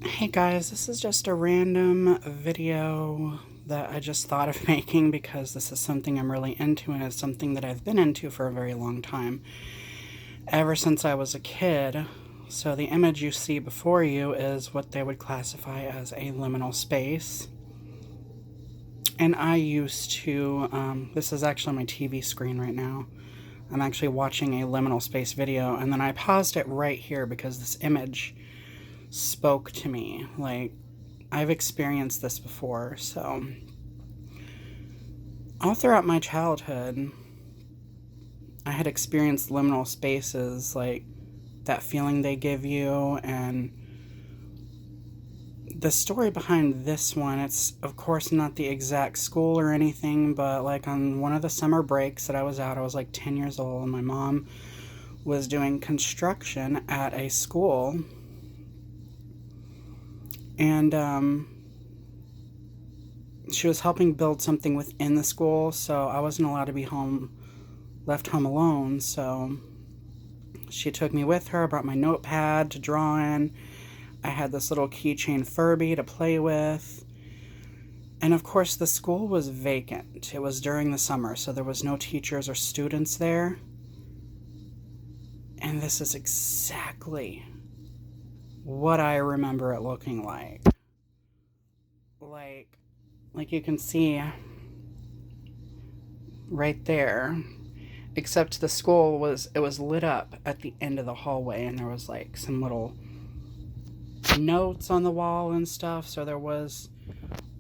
Hey guys, this is just a random video that I just thought of making because this is something I'm really into and it's something that I've been into for a very long time. Ever since I was a kid. So the image you see before you is what they would classify as a liminal space. And I used to, this is actually my TV screen right now. I'm actually watching a liminal space video and then I paused it right here because this image spoke to me. Like, I've experienced this before, so all throughout my childhood, I had experienced liminal spaces, like that feeling they give you, and the story behind this one, it's of course not the exact school or anything, but like on one of the summer breaks that I was out, I was like 10 years old, and my mom was doing construction at a school, and she was helping build something within the school, so I wasn't allowed to be left home alone. So she took me with her. I brought my notepad to draw in. I had this little keychain Furby to play with. And of course, the school was vacant. It was during the summer, so there was no teachers or students there. And this is exactly what I remember it looking like. Like you can see right there, except the school was lit up at the end of the hallway, and there was like some little notes on the wall and stuff. So there was,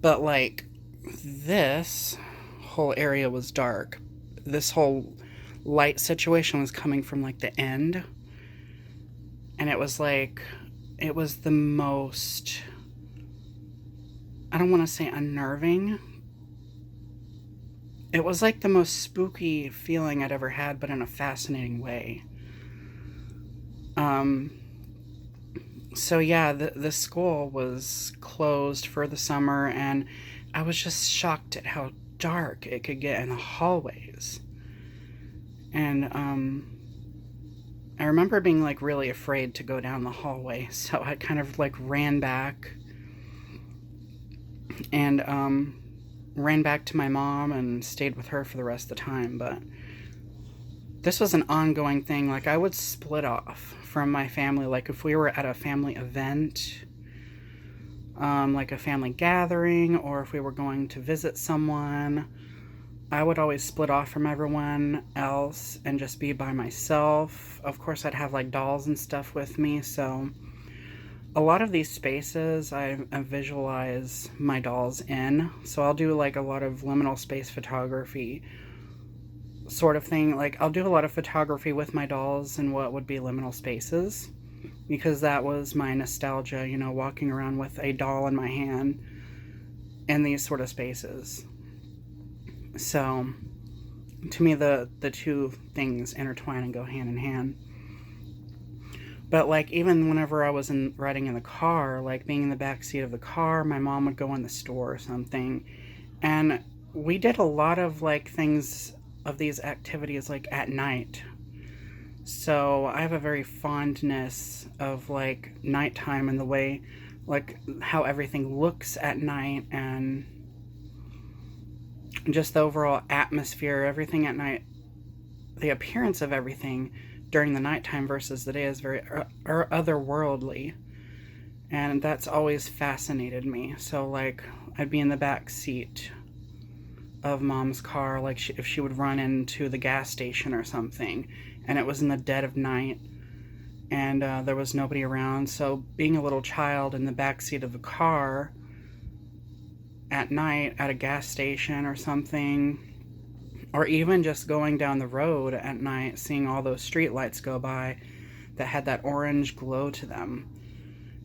but like this whole area was dark. This whole light situation was coming from like the end, and it was the most, I don't want to say unnerving. It was like the most spooky feeling I'd ever had, but in a fascinating way. So yeah, the school was closed for the summer, and I was just shocked at how dark it could get in the hallways. And I remember being like really afraid to go down the hallway, so I kind of like ran back and ran back to my mom and stayed with her for the rest of the time. But this was an ongoing thing. Like, I would split off from my family. Like, if we were at a family event, like a family gathering, or if we were going to visit someone, I would always split off from everyone else and just be by myself. Of course, I'd have like dolls and stuff with me, so a lot of these spaces I visualize my dolls in. So I'll do like a lot of liminal space photography sort of thing. Like, I'll do a lot of photography with my dolls in what would be liminal spaces, because that was my nostalgia, you know, walking around with a doll in my hand in these sort of spaces. So to me, the two things intertwine and go hand in hand. But like, even whenever I was riding in the car, like being in the back seat of the car, my mom would go in the store or something, and we did a lot of like things of these activities like at night. So I have a very fondness of like nighttime and the way, like how everything looks at night, and just the overall atmosphere, everything at night, the appearance of everything during the nighttime versus the day is very otherworldly, and that's always fascinated me. So like, I'd be in the back seat of mom's car, like if she would run into the gas station or something, and it was in the dead of night, and there was nobody around. So being a little child in the back seat of the car at night at a gas station or something, or even just going down the road at night, seeing all those street lights go by that had that orange glow to them,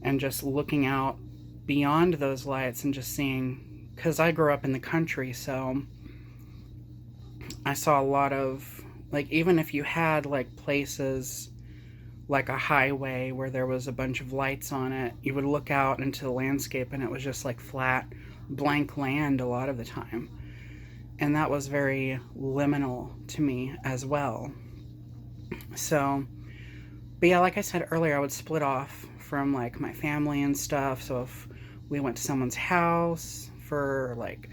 and just looking out beyond those lights and just seeing, because I grew up in the country, so I saw a lot of, like, even if you had like places like a highway where there was a bunch of lights on it, you would look out into the landscape and it was just like flat, blank land a lot of the time. And that was very liminal to me as well. So, but yeah, like I said earlier, I would split off from like my family and stuff. So if we went to someone's house for like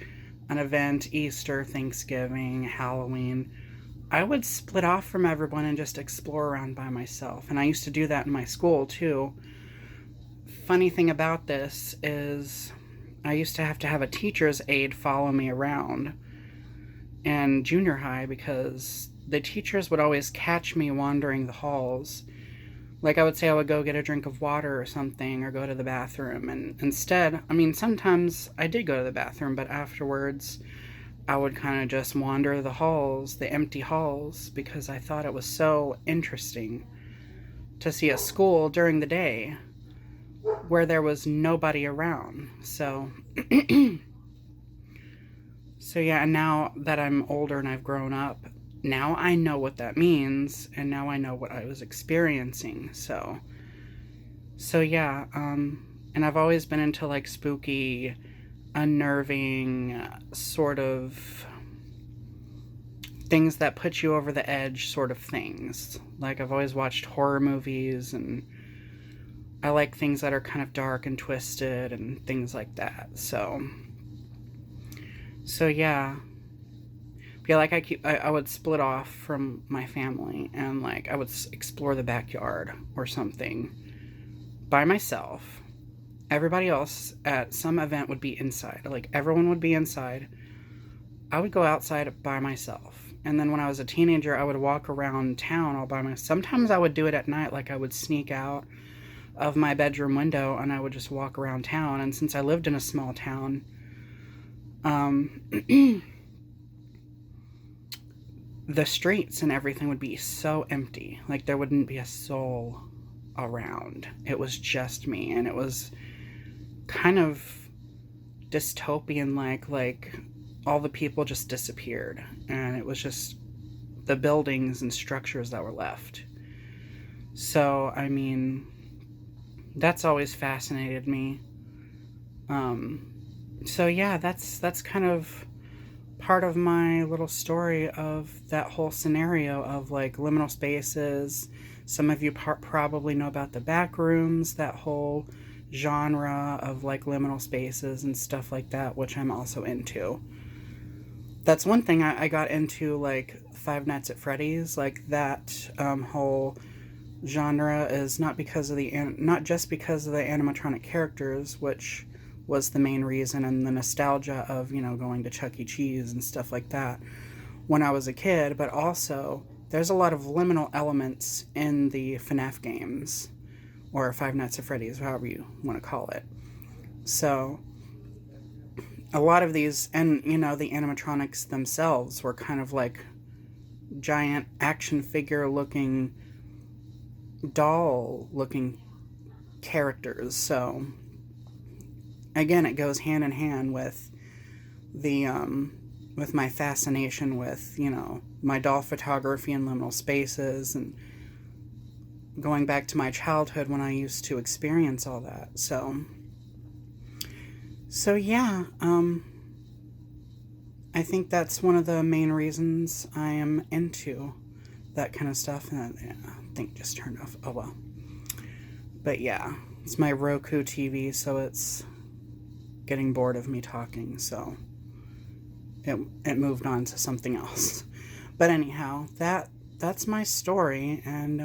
an event, Easter, Thanksgiving, Halloween, I would split off from everyone and just explore around by myself. And I used to do that in my school too. Funny thing about this is I used to have a teacher's aide follow me around in junior high because the teachers would always catch me wandering the halls. Like I would say I would go get a drink of water or something or go to the bathroom, and instead, I mean, sometimes I did go to the bathroom, but afterwards I would kind of just wander the halls, the empty halls, because I thought it was so interesting to see a school during the day where there was nobody around. So so yeah, and now that I'm older and I've grown up, now I know what that means, and now I know what I was experiencing. So yeah, and I've always been into like spooky, unnerving sort of things that put you over the edge sort of things. Like I've always watched horror movies, and I like things that are kind of dark and twisted and things like that. So yeah. Yeah, like I would split off from my family, and like I would explore the backyard or something by myself. Everybody else at some event would be inside. Like everyone would be inside. I would go outside by myself. And then when I was a teenager, I would walk around town all by myself. Sometimes I would do it at night. Like I would sneak out of my bedroom window and I would just walk around town. And since I lived in a small town, the streets and everything would be so empty. Like there wouldn't be a soul around. It was just me, and it was kind of dystopian, like all the people just disappeared, and it was just the buildings and structures that were left. So I mean, that's always fascinated me. So yeah, that's kind of part of my little story of that whole scenario of like liminal spaces. Some of you probably know about the back rooms, that whole genre of like liminal spaces and stuff like that, which I'm also into. That's one thing I got into, like Five Nights at Freddy's, like that whole genre is not just because of the animatronic characters, which was the main reason, and the nostalgia of, you know, going to Chuck E. Cheese and stuff like that when I was a kid, but also there's a lot of liminal elements in the FNAF games, or Five Nights at Freddy's, however you want to call it. So a lot of these, and you know, the animatronics themselves were kind of like giant action figure looking, doll looking characters. So again, it goes hand in hand with the with my fascination with, you know, my doll photography and liminal spaces, and going back to my childhood when I used to experience all that. So yeah, I think that's one of the main reasons I am into that kind of stuff. And I think just turned off. Oh well. But yeah, it's my Roku TV, so it's getting bored of me talking, so it moved on to something else. But anyhow, that's my story, and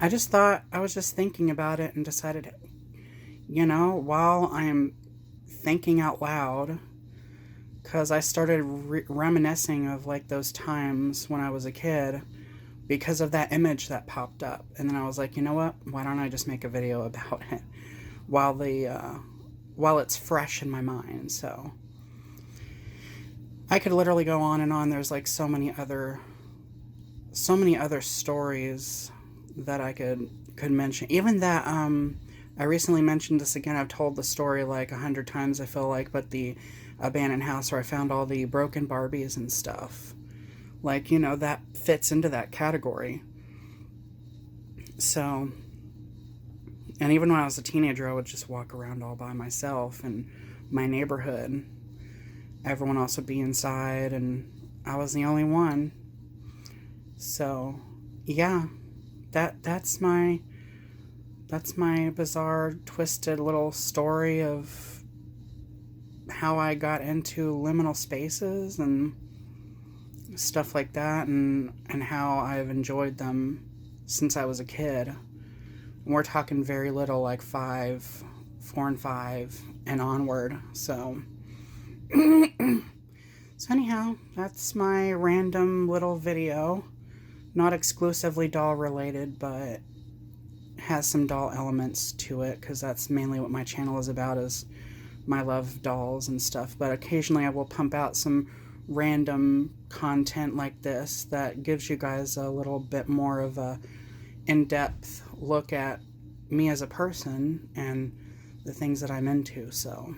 I was just thinking about it and decided, you know, while I'm thinking out loud, because I started reminiscing of like those times when I was a kid because of that image that popped up, and then I was like, you know what, why don't I just make a video about it while it's fresh in my mind. So I could literally go on and on. There's like so many other stories that I could mention. Even that I recently mentioned this again. I've told the story like 100 times, I feel like, but the abandoned house where I found all the broken Barbies and stuff. Like, you know, that fits into that category. So, and even when I was a teenager, I would just walk around all by myself in my neighborhood. Everyone else would be inside, and I was the only one. So, yeah, that's my that's my bizarre, twisted little story of how I got into liminal spaces and stuff like that, and how I've enjoyed them since I was a kid. We're talking very little, like 4 and 5 and onward. So anyhow, that's my random little video. Not exclusively doll related, but has some doll elements to it, because that's mainly what my channel is about, is my love of dolls and stuff. But occasionally I will pump out some random content like this that gives you guys a little bit more of a in-depth look at me as a person and the things that I'm into. So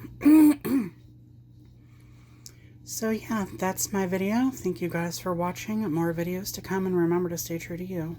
so yeah, that's my video. Thank you guys for watching. More videos to come, and remember to stay true to you.